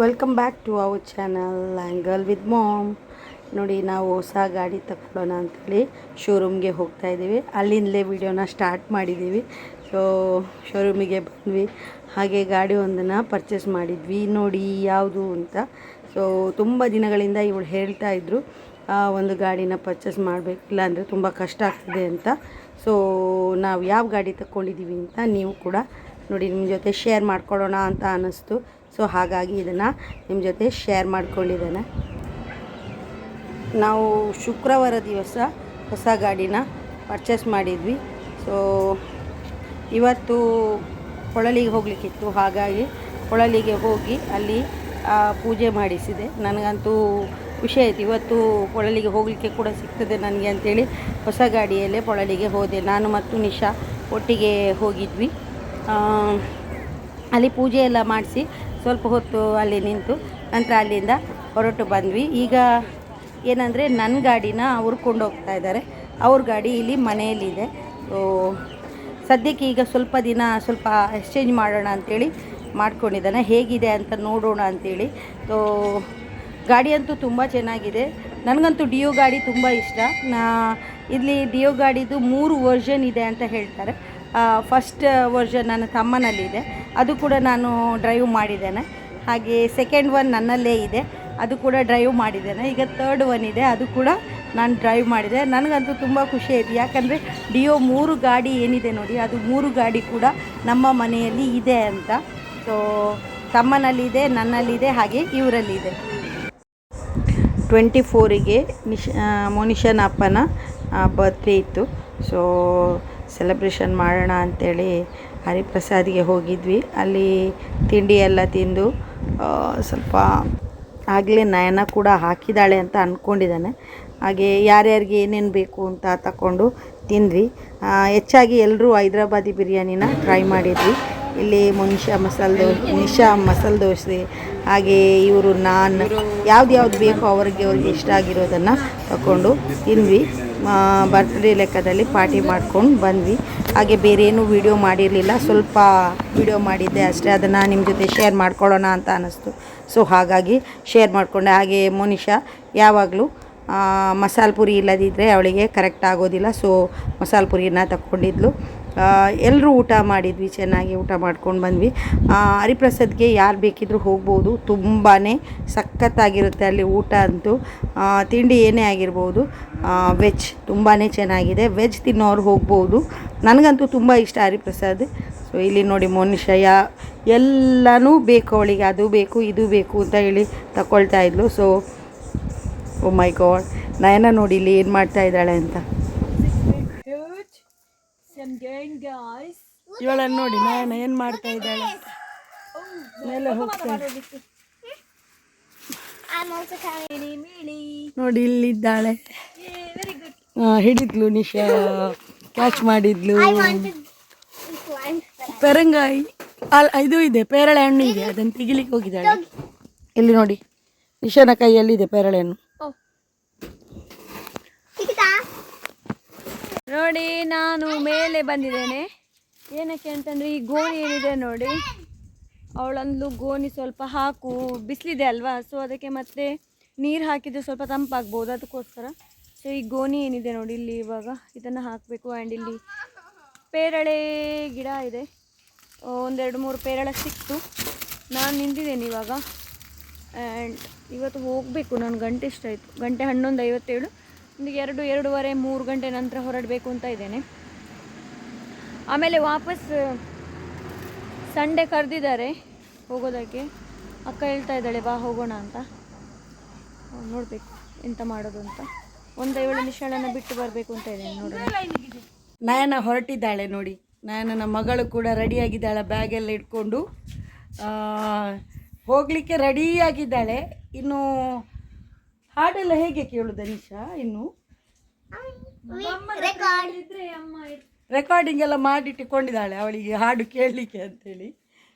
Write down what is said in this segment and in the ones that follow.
Welcome back to our channel angle with mom. ನೋಡಿ, ನಾವು ಹೊಸ ಗಾಡಿ ತಗೊಳ್ಳೋಣ ಅಂಥೇಳಿ ಶೋರೂಮ್ಗೆ ಹೋಗ್ತಾ ಇದ್ದೀವಿ. ಅಲ್ಲಿಂದಲೇ ವಿಡಿಯೋನ ಸ್ಟಾರ್ಟ್ ಮಾಡಿದ್ದೀವಿ. ಸೊ ಶೋರೂಮಿಗೆ ಬಂದ್ವಿ, ಹಾಗೆ ಗಾಡಿ ಒಂದನ್ನು ಪರ್ಚೇಸ್ ಮಾಡಿದ್ವಿ. ನೋಡಿ ಯಾವುದು ಅಂತ. ಸೊ ತುಂಬ ದಿನಗಳಿಂದ ಇವಳು ಹೇಳ್ತಾಯಿದ್ರು ಒಂದು ಗಾಡಿನ ಪರ್ಚೇಸ್ ಮಾಡಬೇಕಿಲ್ಲ ಅಂದರೆ ತುಂಬ ಕಷ್ಟ ಆಗ್ತದೆ ಅಂತ. ಸೊ ನಾವು ಯಾವ ಗಾಡಿ ತಗೊಂಡಿದ್ದೀವಿ ಅಂತ ನೀವು ಕೂಡ ನೋಡಿ ನಿಮ್ಮ ಜೊತೆ ಶೇರ್ ಮಾಡ್ಕೊಳ್ಳೋಣ ಅಂತ ಅನ್ನಿಸ್ತು. ಸೊ ಹಾಗಾಗಿ ಇದನ್ನು ನಿಮ್ಮ ಜೊತೆ ಶೇರ್ ಮಾಡ್ಕೊಂಡಿದ್ದೇನೆ. ನಾವು ಶುಕ್ರವಾರ ದಿವಸ ಹೊಸ ಗಾಡಿನ ಪರ್ಚೇಸ್ ಮಾಡಿದ್ವಿ. ಸೊ ಇವತ್ತು ಕೊಳಲಿಗೆ ಹೋಗಲಿಕ್ಕಿತ್ತು, ಹಾಗಾಗಿ ಕೊಳಲಿಗೆ ಹೋಗಿ ಅಲ್ಲಿ ಪೂಜೆ ಮಾಡಿಸಿದೆ. ನನಗಂತೂ ಖುಷಿ ಆಯಿತು, ಇವತ್ತು ಕೊಳಲಿಗೆ ಹೋಗಲಿಕ್ಕೆ ಕೂಡ ಸಿಗ್ತದೆ ನನಗೆ ಅಂಥೇಳಿ ಹೊಸ ಗಾಡಿಯಲ್ಲೇ ಕೊಳಲಿಗೆ ಹೋದೆ. ನಾನು ಮತ್ತು ನಿಶಾ ಒಟ್ಟಿಗೆ ಹೋಗಿದ್ವಿ. ಅಲ್ಲಿ ಪೂಜೆ ಎಲ್ಲ ಮಾಡಿಸಿ ಸ್ವಲ್ಪ ಹೊತ್ತು ಅಲ್ಲಿ ನಿಂತು ನಂತರ ಅಲ್ಲಿಂದ ಹೊರಟು ಬಂದ್ವಿ. ಈಗ ಏನಂದರೆ ನನ್ನ ಗಾಡಿನ ಅವರು ಕೊಂಡೋಗ್ತಾ ಇದ್ದಾರೆ, ಅವ್ರ ಗಾಡಿ ಇಲ್ಲಿ ಮನೆಯಲ್ಲಿದೆ. ಸೊ ಸದ್ಯಕ್ಕೆ ಈಗ ಸ್ವಲ್ಪ ದಿನ ಸ್ವಲ್ಪ ಎಕ್ಸ್ಚೇಂಜ್ ಮಾಡೋಣ ಅಂಥೇಳಿ ಮಾಡ್ಕೊಂಡಿದ್ದಾನೆ. ಹೇಗಿದೆ ಅಂತ ನೋಡೋಣ ಅಂಥೇಳಿ. ಸೊ ಗಾಡಿ ಅಂತೂ ತುಂಬ ಚೆನ್ನಾಗಿದೆ. ನನಗಂತೂ ಡಿಯೋ ಗಾಡಿ ತುಂಬ ಇಷ್ಟ. ಇಲ್ಲಿ ಡಿಯೋ ಗಾಡಿದು 3 ವರ್ಷನ್ ಇದೆ ಅಂತ ಹೇಳ್ತಾರೆ. ಫಸ್ಟ್ ವರ್ಷನ್ ನನ್ನ ತಮ್ಮನಲ್ಲಿದೆ, ಅದು ಕೂಡ ನಾನು ಡ್ರೈವ್ ಮಾಡಿದ್ದೇನೆ. ಹಾಗೆ ಸೆಕೆಂಡ್ ಒನ್ ನನ್ನಲ್ಲೇ ಇದೆ, ಅದು ಕೂಡ ಡ್ರೈವ್ ಮಾಡಿದ್ದೇನೆ. ಈಗ ಥರ್ಡ್ ಒನ್ ಇದೆ, ಅದು ಕೂಡ ನಾನು ಡ್ರೈವ್ ಮಾಡಿದೆ. ನನಗಂತೂ ತುಂಬ ಖುಷಿ ಆಯಿತು, ಯಾಕಂದರೆ ಡಿಯೋ 3 ಗಾಡಿ ಏನಿದೆ ನೋಡಿ, ಅದು 3 ಗಾಡಿ ಕೂಡ ನಮ್ಮ ಮನೆಯಲ್ಲಿ ಇದೆ ಅಂತ. ಸೊ ತಮ್ಮನಲ್ಲಿದೆ, ನನ್ನಲ್ಲಿದೆ, ಹಾಗೆ ಇವರಲ್ಲಿದೆ. 24ಗೆ ಮೋನಿಶನ ಅಪ್ಪನ ಬರ್ತ್ಡೇ ಇತ್ತು. ಸೊ ಸೆಲೆಬ್ರೇಷನ್ ಮಾಡೋಣ ಅಂಥೇಳಿ ಹರಿಪ್ರಸಾದ್ಗೆ ಹೋಗಿದ್ವಿ. ಅಲ್ಲಿ ತಿಂಡಿ ಎಲ್ಲ ತಿಂದು ಸ್ವಲ್ಪ ಆಗಲೇ ನಯನ ಕೂಡ ಹಾಕಿದ್ದಾಳೆ ಅಂತ ಅಂದ್ಕೊಂಡಿದ್ದಾನೆ. ಹಾಗೆ ಯಾರ್ಯಾರಿಗೆ ಏನೇನು ಬೇಕು ಅಂತ ತಗೊಂಡು ತಿಂದ್ವಿ. ಹೆಚ್ಚಾಗಿ ಎಲ್ಲರೂ ಹೈದ್ರಾಬಾದಿ ಬಿರಿಯಾನಿನ ಟ್ರೈ ಮಾಡಿದ್ವಿ. ಇಲ್ಲಿ ನಿಶಾ ಮಸಾಲೆ ದೋಸೆ, ಹಾಗೆ ಇವರು ನಾನ್, ಯಾವ್ದು ಬೇಕೋ ಅವ್ರಿಗೆ ಇಷ್ಟ ಆಗಿರೋದನ್ನು ತಗೊಂಡು ತಿಂದ್ವಿ. ಬರ್ತ್ಡೇ ಲೆಕ್ಕದಲ್ಲಿ ಪಾರ್ಟಿ ಮಾಡ್ಕೊಂಡು ಬಂದ್ವಿ. ಹಾಗೆ ಬೇರೆ ಏನೂ ವೀಡಿಯೋ ಮಾಡಿರಲಿಲ್ಲ, ಸ್ವಲ್ಪ ವೀಡಿಯೋ ಮಾಡಿದ್ದೆ ಅಷ್ಟೇ. ಅದನ್ನು ನಿಮ್ಮ ಜೊತೆ ಶೇರ್ ಮಾಡ್ಕೊಳ್ಳೋಣ ಅಂತ ಅನ್ನಿಸ್ತು. ಸೊ ಹಾಗಾಗಿ ಶೇರ್ ಮಾಡಿಕೊಂಡೆ. ಹಾಗೆ ಮೋನಿಶಾ ಯಾವಾಗಲೂ ಮಸಾಲೆ ಪುರಿ ಇಲ್ಲದಿದ್ದರೆ ಅವಳಿಗೆ ಕರೆಕ್ಟ್ ಆಗೋದಿಲ್ಲ. ಸೊ ಮಸಾಲೆ ಪುರಿನ ತಗೊಂಡಿದ್ಲು. ಎಲ್ಲರೂ ಊಟ ಮಾಡಿದ್ವಿ, ಚೆನ್ನಾಗಿ ಊಟ ಮಾಡ್ಕೊಂಡು ಬಂದ್ವಿ. ಹರಿಪ್ರಸಾದ್ಗೆ ಯಾರು ಬೇಕಿದ್ದರೂ ಹೋಗ್ಬೋದು, ತುಂಬಾ ಸಖತ್ತಾಗಿರುತ್ತೆ ಅಲ್ಲಿ ಊಟ ಅಂತೂ. ತಿಂಡಿ ಏನೇ ಆಗಿರ್ಬೋದು, ವೆಜ್ ತುಂಬಾ ಚೆನ್ನಾಗಿದೆ. ವೆಜ್ ತಿನ್ನೋರು ಹೋಗ್ಬೋದು. ನನಗಂತೂ ತುಂಬ ಇಷ್ಟ ಹರಿಪ್ರಸಾದ್. ಸೊ ಇಲ್ಲಿ ನೋಡಿ ಮೋನಿಶಾ ಎಲ್ಲನೂ ಬೇಕು ಅವಳಿಗೆ, ಅದು ಬೇಕು ಇದು ಬೇಕು ಅಂತ ಹೇಳಿ ತಗೊಳ್ತಾ ಇದ್ಲು. ಸೊ ಓ ಮೈ ಗಾಡ್, ನಯನ ನೋಡಿ ಇಲ್ಲಿ ಏನು ಮಾಡ್ತಾ ಇದ್ದಾಳೆ ಅಂತ. ಇವಳನ್ನು ನೋಡಿ ನಯನ ಏನು ಮಾಡ್ತಾ ಇದ್ದಾಳೆ ಮೇಲೆ ಹೋಗ್ತಾಳೆ ನೋಡಿ, ಇಲ್ಲಿದ್ದಾಳೆ. ಹಿಡಿದ್ಲು ನಿಶಾ, ಕ್ಯಾಚ್ ಮಾಡಿದ್ಲು. ಪೆರಂಗಾಯಿ ಇದು ಇದೆ, ಪೇರಳೆ ಹಣ್ಣು ಇದೆ, ಅದನ್ನು ತೆಗಿಲಿಕ್ಕೆ ಹೋಗಿದ್ದಾಳೆ. ಇಲ್ಲಿ ನೋಡಿ, ನಿಶಾನ ಕೈಯಲ್ಲಿದೆ ಪೇರಳೆ ಹಣ್ಣು. ನೋಡಿ, ನಾನು ಮೇಲೆ ಬಂದಿದ್ದೇನೆ. ಏನಕ್ಕೆ ಅಂತಂದರೆ ಈ ಗೋಣಿ ಏನಿದೆ ನೋಡಿ, ಅವಳಂದ್ಲು ಗೋಣಿ ಸ್ವಲ್ಪ ಹಾಕು, ಬಿಸಿಲಿದೆ ಅಲ್ವಾ, ಸೊ ಅದಕ್ಕೆ ಮತ್ತೆ ನೀರು ಹಾಕಿದರೆ ಸ್ವಲ್ಪ ತಂಪಾಗ್ಬೋದು, ಅದಕ್ಕೋಸ್ಕರ. ಸೊ ಈ ಗೋಣಿ ಏನಿದೆ ನೋಡಿ, ಇಲ್ಲಿ ಇವಾಗ ಇದನ್ನು ಹಾಕಬೇಕು. ಆ್ಯಂಡ್ ಇಲ್ಲಿ ಪೇರಳೆ ಗಿಡ ಇದೆ, 1-2-3 ಪೇರಳೆ ಸಿಕ್ತು. ನಾನು ನಿಂತಿದ್ದೇನೆ ಇವಾಗ. ಆ್ಯಂಡ್ ಇವತ್ತು ಹೋಗಬೇಕು ನಾನು, ಗಂಟೆ ಎಷ್ಟಾಯಿತು, ಗಂಟೆ 11:57. ಒಂದು 2-2:30-3 ಗಂಟೆ ನಂತರ ಹೊರಡಬೇಕು ಅಂತ ಇದ್ದೇನೆ. ಆಮೇಲೆ ವಾಪಸ್ ಸಂಡೇ ಕರೆದಿದ್ದಾರೆ ಹೋಗೋದಕ್ಕೆ. ಅಕ್ಕ ಹೇಳ್ತಾ ಇದ್ದಾಳೆ ಬಾ ಹೋಗೋಣ ಅಂತ. ನೋಡಬೇಕು ಎಂತ ಮಾಡೋದು ಅಂತ. 1-7 ನಿಮಿಷಗಳನ್ನು ಬಿಟ್ಟು ಬರಬೇಕು ಅಂತ ಇದ್ದೇನೆ, ನೋಡೋಣ. ನಯನ ಹೊರಟಿದ್ದಾಳೆ ನೋಡಿ, ನಯನನ ಮಗಳು ಕೂಡ ರೆಡಿಯಾಗಿದ್ದಾಳೆ, ಬ್ಯಾಗೆಲ್ಲ ಇಟ್ಕೊಂಡು ಹೋಗಲಿಕ್ಕೆ ರೆಡಿಯಾಗಿದ್ದಾಳೆ. ಇನ್ನು ಹಾಡೆಲ್ಲ ಹೇಗೆ ಕೇಳೋದು ನಿಶಾ? ಇನ್ನು ರೆಕಾರ್ಡಿಂಗ್ ಎಲ್ಲ ಮಾಡಿಟ್ಟುಕೊಂಡಿದ್ದಾಳೆ ಅವಳಿಗೆ ಹಾಡು ಕೇಳಲಿಕ್ಕೆ ಅಂತೇಳಿ.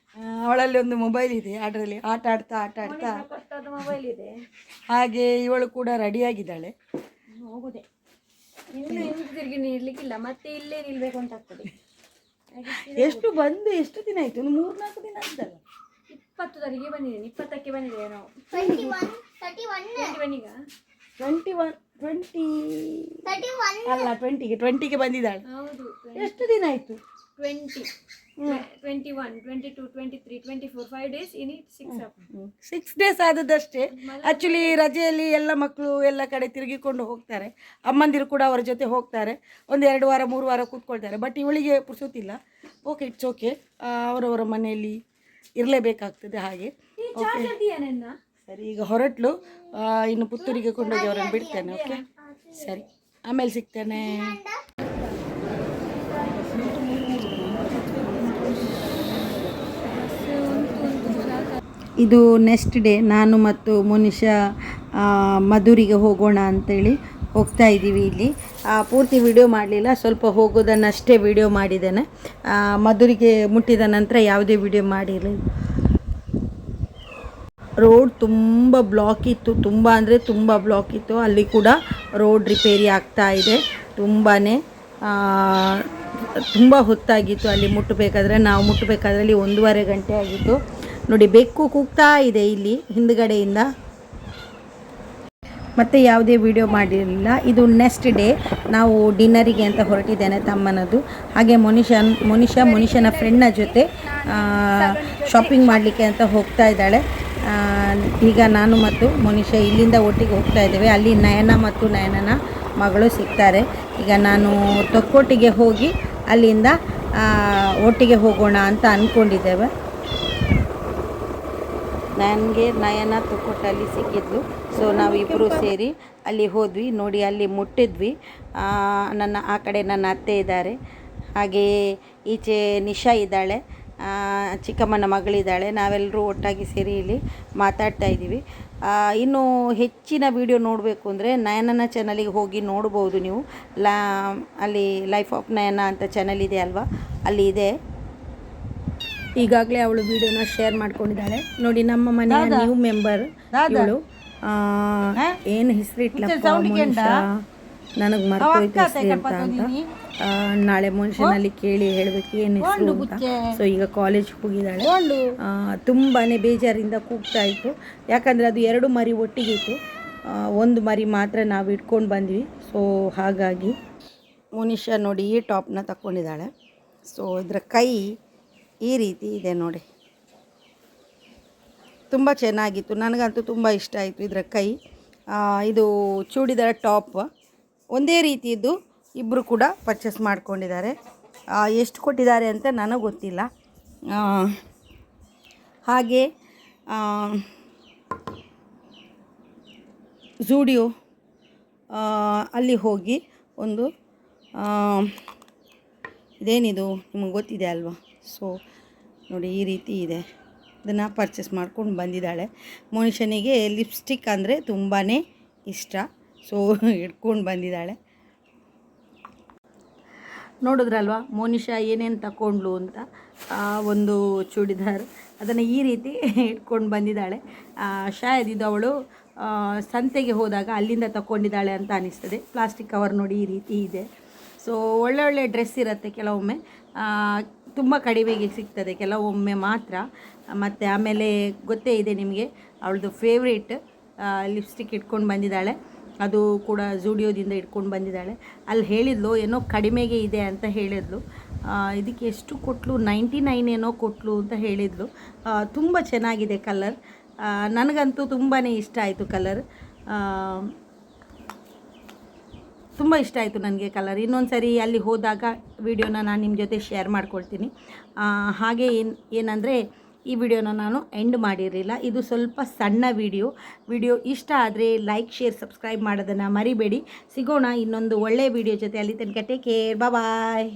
ಅವಳಲ್ಲಿ ಒಂದು ಮೊಬೈಲ್ ಇದೆ, ಅದರಲ್ಲಿ ಆಟ ಆಡ್ತಾ ಮೊಬೈಲ್ ಇದೆ. ಹಾಗೆ ಇವಳು ಕೂಡ ರೆಡಿಯಾಗಿದ್ದಾಳೆ. ಹೋಗುದೆ ಇನ್ನು ತಿರುಗಿ ನಿಲ್ಲಕ್ಕಿಲ್ಲ, ಮತ್ತೆ ಇಲ್ಲೇ ನಿಲ್ಬೇಕು ಅಂತ ಆಗ್ತದೆ. ಎಷ್ಟು ದಿನ ಆಯ್ತು? 3-4 ದಿನ ಆಯ್ತಲ್ಲ. 20 ತಾರೀಕಿಗೆ ಬಂದಿದ್ದೇನೆ, 20ಕ್ಕೆ ಬಂದಿದ್ದೇವೆ ನಾವು. 20ಗೆ ಬಂದಿದ್ದಾಳೆ. ಹೌದು, ಎಷ್ಟು ದಿನ ಆಯ್ತು? 20, 21, 22, 23, 24, 5 days. in it 6 days ಆದದಷ್ಟೇ. Actually ರಜೆಯಲ್ಲಿ ಎಲ್ಲ ಮಕ್ಕಳು ಎಲ್ಲ ಕಡೆ ತಿರುಗಿಕೊಂಡು ಹೋಗ್ತಾರೆ, ಅಮ್ಮಂದಿರು ಕೂಡ ಅವರ ಜೊತೆ ಹೋಗ್ತಾರೆ, ಒಂದು 2 ವಾರ 3 ವಾರ ಕೂತ್ಕೊಳ್ತಾರೆ. ಬಟ್ ಇವಳಿಗೆ ಪುರ್ಸೋತಿಲ್ಲ. ಓಕೆ, ಇಟ್ಸ್ ಓಕೆ, ಅವರವರ ಮನೆಯಲ್ಲಿ ಇರಲೇಬೇಕಾಗ್ತದೆ ಹಾಗೆ. ಸರಿ, ಈಗ ಹೊರಟ್ಲು, ಇನ್ನು ಪುತ್ತೂರಿಗೆ ಕೊಂಡೋಗಿ ಅವರನ್ನು ಬಿಡ್ತೇನೆ. ಓಕೆ ಸರಿ, ಆಮೇಲೆ ಸಿಗ್ತೇನೆ. ಇದು ನೆಕ್ಸ್ಟ್ ಡೇ. ನಾನು ಮತ್ತು ಮೋನಿಶಾ ಮಧುರಿಗೆ ಹೋಗೋಣ ಅಂತೇಳಿ ಹೋಗ್ತಾ ಇದ್ದೀವಿ. ಇಲ್ಲಿ ಪೂರ್ತಿ ವಿಡಿಯೋ ಮಾಡಲಿಲ್ಲ, ಸ್ವಲ್ಪ ಹೋಗೋದನ್ನಷ್ಟೇ ವಿಡಿಯೋ ಮಾಡಿದ್ದೇನೆ. ಮಧುರಿಗೆ ಮುಟ್ಟಿದ ನಂತರ ಯಾವುದೇ ವಿಡಿಯೋ ಮಾಡಿರಲಿಲ್ಲ. ರೋಡ್ ತುಂಬ ಬ್ಲಾಕ್ ಇತ್ತು, ತುಂಬ ಅಂದರೆ ತುಂಬ ಬ್ಲಾಕ್ ಇತ್ತು. ಅಲ್ಲಿ ಕೂಡ ರೋಡ್ ರಿಪೇರಿ ಆಗ್ತಾ ಇದೆ. ತುಂಬ ಹೊತ್ತಾಗಿತ್ತು ಅಲ್ಲಿ ಮುಟ್ಟಬೇಕಾದ್ರೆ. ನಾವು ಮುಟ್ಟಬೇಕಾದ್ರೆ ಅಲ್ಲಿ 1.5 ಗಂಟೆ ಆಗಿತ್ತು. ನೋಡಿ, ಬೆಕ್ಕು ಕೂಗ್ತಾ ಇದೆ ಇಲ್ಲಿ ಹಿಂದುಗಡೆಯಿಂದ. ಮತ್ತು ಯಾವುದೇ ವಿಡಿಯೋ ಮಾಡಿರಲಿಲ್ಲ. ಇದು ನೆಕ್ಸ್ಟ್ ಡೇ. ನಾವು ಡಿನ್ನರಿಗೆ ಅಂತ ಹೊರಟಿದ್ದೇನೆ ತಮ್ಮನದು. ಹಾಗೆ ಮೋನಿಶಾನ ಫ್ರೆಂಡ್ನ ಜೊತೆ ಶಾಪಿಂಗ್ ಮಾಡಲಿಕ್ಕೆ ಅಂತ ಹೋಗ್ತಾ ಇದ್ದಾಳೆ. ಈಗ ನಾನು ಮತ್ತು ಮೋನಿಶಾ ಇಲ್ಲಿಂದ ಒಟ್ಟಿಗೆ ಹೋಗ್ತಾ ಇದ್ದೇವೆ. ಅಲ್ಲಿ ನಯನ ಮತ್ತು ನಯನನ ಮಗಳು ಸಿಗ್ತಾರೆ. ಈಗ ನಾನು ತೊಕ್ಕೊಟ್ಟಿಗೆ ಹೋಗಿ ಅಲ್ಲಿಂದ ಒಟ್ಟಿಗೆ ಹೋಗೋಣ ಅಂತ ಅಂದ್ಕೊಂಡಿದ್ದೇವೆ. ನನಗೆ ನಯನ ತೊಕ್ಕೊಟ್ಟಲ್ಲಿ ಸಿಕ್ಕಿದ್ಲು. ಸೊ ನಾವಿಬ್ಬರು ಸೇರಿ ಅಲ್ಲಿ ಹೋದ್ವಿ. ನೋಡಿ, ಅಲ್ಲಿ ಮುಟ್ಟಿದ್ವಿ. ಆ ಕಡೆ ನನ್ನ ಅತ್ತೆ ಇದ್ದಾರೆ, ಹಾಗೆಯೇ ಈಚೆ ನಿಶಾ ಇದ್ದಾಳೆ, ಚಿಕ್ಕಮ್ಮನ ಮಗಳಿದ್ದಾಳೆ. ನಾವೆಲ್ಲರೂ ಒಟ್ಟಾಗಿ ಸೇರಿ ಇಲ್ಲಿ ಮಾತಾಡ್ತಾ ಇದ್ದೀವಿ. ಇನ್ನು ಹೆಚ್ಚಿನ ವಿಡಿಯೋ ನೋಡಬೇಕು ಅಂದರೆ ನಯನನ ಚಾನಲಿಗೆ ಹೋಗಿ ನೋಡ್ಬೋದು ನೀವು. ಅಲ್ಲಿ ಲೈಫ್ ಆಫ್ ನಯನ ಅಂತ ಚಾನಲ್ ಇದೆ ಅಲ್ವಾ, ಅಲ್ಲಿ ಇದೆ. ಈಗಾಗಲೇ ಅವಳು ವಿಡಿಯೋನ ಶೇರ್ ಮಾಡ್ಕೊಂಡಿದ್ದಾಳೆ. ನೋಡಿ, ನಮ್ಮ ಮನೆಯ ನ್ಯೂ ಮೆಂಬರ್ ಇವಳು. ಏನು ಹೆಸರಿಟ್ಲಪ್ಪ, ನನಗೆ ಮರ್ತೋಯ್ತು ಅಂತ. ನಾಳೆ ಮನುಷ್ಯನಲ್ಲಿ ಕೇಳಿ ಹೇಳಬೇಕು ಏನು ಹೆಸರು ಅಂತ. ಸೊ ಈಗ ಕಾಲೇಜ್ಗೆ ಹೋಗಿದ್ದಾಳೆ. ತುಂಬಾ ಬೇಜಾರಿಂದ ಕೂಗ್ತಾ ಇತ್ತು, ಯಾಕಂದರೆ ಅದು 2 ಮರಿ ಒಟ್ಟಿಗೆ ಇತ್ತು. 1 ಮರಿ ಮಾತ್ರ ನಾವು ಇಟ್ಕೊಂಡು ಬಂದ್ವಿ. ಸೊ ಹಾಗಾಗಿ ಮೋನಿಶಾ ನೋಡಿ ಈ ಟಾಪ್ನ ತಗೊಂಡಿದ್ದಾಳೆ. ಸೊ ಇದರ ಕೈ ಈ ರೀತಿ ಇದೆ ನೋಡಿ, ತುಂಬ ಚೆನ್ನಾಗಿತ್ತು. ನನಗಂತೂ ತುಂಬ ಇಷ್ಟ ಆಯಿತು ಇದರ ಕೈ. ಇದು ಚೂಡಿದಾರ ಟಾಪ್ ಒಂದೇ ರೀತಿಯದ್ದು ಇಬ್ಬರು ಕೂಡ ಪರ್ಚೇಸ್ ಮಾಡ್ಕೊಂಡಿದ್ದಾರೆ. ಎಷ್ಟು ಕೊಟ್ಟಿದ್ದಾರೆ ಅಂತ ನನಗೆ ಗೊತ್ತಿಲ್ಲ. ಹಾಗೆ ಝೂಡಿಯೋ ಅಲ್ಲಿ ಹೋಗಿ ಒಂದು ಇದೇನಿದು ನಿಮಗೆ ಗೊತ್ತಿದೆ ಅಲ್ವಾ. ಸೊ ನೋಡಿ, ಈ ರೀತಿ ಇದೆ, ಇದನ್ನು ಪರ್ಚೇಸ್ ಮಾಡ್ಕೊಂಡು ಬಂದಿದ್ದಾಳೆ. ಮೋನಿಶನಿಗೆ ಲಿಪ್ಸ್ಟಿಕ್ ಅಂದರೆ ತುಂಬಾ ಇಷ್ಟ. ಸೊ ಇಟ್ಕೊಂಡು ಬಂದಿದ್ದಾಳೆ. ನೋಡಿದ್ರಲ್ವ ಮೋನಿಶಾ ಏನೇನು ತಗೊಂಡ್ಲು ಅಂತ. ಒಂದು ಚೂಡಿದಾರ್, ಅದನ್ನು ಈ ರೀತಿ ಇಟ್ಕೊಂಡು ಬಂದಿದ್ದಾಳೆ. ಶಾಯದ್ ಇದು ಅವಳು ಸಂತೆಗೆ ಹೋದಾಗ ಅಲ್ಲಿಂದ ತಗೊಂಡಿದ್ದಾಳೆ ಅಂತ ಅನಿಸ್ತದೆ. ಪ್ಲಾಸ್ಟಿಕ್ ಕವರ್ ನೋಡಿ ಈ ರೀತಿ ಇದೆ. ಸೊ ಒಳ್ಳೆ ಡ್ರೆಸ್ ಇರುತ್ತೆ, ಕೆಲವೊಮ್ಮೆ ತುಂಬ ಕಡಿಮೆಗೆ ಸಿಗ್ತದೆ, ಕೆಲವೊಮ್ಮೆ ಮಾತ್ರ. ಮತ್ತು ಆಮೇಲೆ ಗೊತ್ತೇ ಇದೆ ನಿಮಗೆ, ಅವಳದು ಫೇವ್ರೇಟ್ ಲಿಪ್ಸ್ಟಿಕ್ ಇಟ್ಕೊಂಡು ಬಂದಿದ್ದಾಳೆ. ಅದು ಕೂಡ ಝೂಡಿಯೋದಿಂದ ಇಟ್ಕೊಂಡು ಬಂದಿದ್ದಾಳೆ. ಅಲ್ಲಿ ಹೇಳಿದ್ಲು ಏನೋ ಕಡಿಮೆಗೆ ಇದೆ ಅಂತ ಹೇಳಿದ್ಲು. ಇದಕ್ಕೆ ಎಷ್ಟು ಕೊಟ್ಟಲು, 99 ಏನೋ ಕೊಟ್ಟಲು ಅಂತ ಹೇಳಿದ್ಲು. ತುಂಬ ಚೆನ್ನಾಗಿದೆ ಕಲರ್. ನನಗಂತೂ ತುಂಬಾ ಇಷ್ಟ ಆಯಿತು ಕಲರ್. ತುಂಬ ಇಷ್ಟ ಆಯಿತು ನನಗೆ ಕಲರ್. ಇನ್ನೊಂದು ಸರಿ ಅಲ್ಲಿ ಹೋದಾಗ ವಿಡಿಯೋನ ನಾನು ನಿಮ್ಮ ಜೊತೆ ಶೇರ್ ಮಾಡ್ಕೊಳ್ತೀನಿ. ಹಾಗೆ ಏನಂದರೆ ಈ ವಿಡಿಯೋನ ನಾನು ಎಂಡ್ ಮಾಡಿರಲಿಲ್ಲ. ಇದು ಸ್ವಲ್ಪ ಸಣ್ಣ ವಿಡಿಯೋ ಇಷ್ಟ ಆದರೆ ಲೈಕ್, ಶೇರ್, ಸಬ್ಸ್ಕ್ರೈಬ್ ಮಾಡೋದನ್ನು ಮರಿಬೇಡಿ. ಸಿಗೋಣ ಇನ್ನೊಂದು ಒಳ್ಳೆಯ ವಿಡಿಯೋ ಜೊತೆ. ಅಲ್ಲಿ ತನಕ ಟೇಕ್ ಕೇರ್, ಬಾಯ್.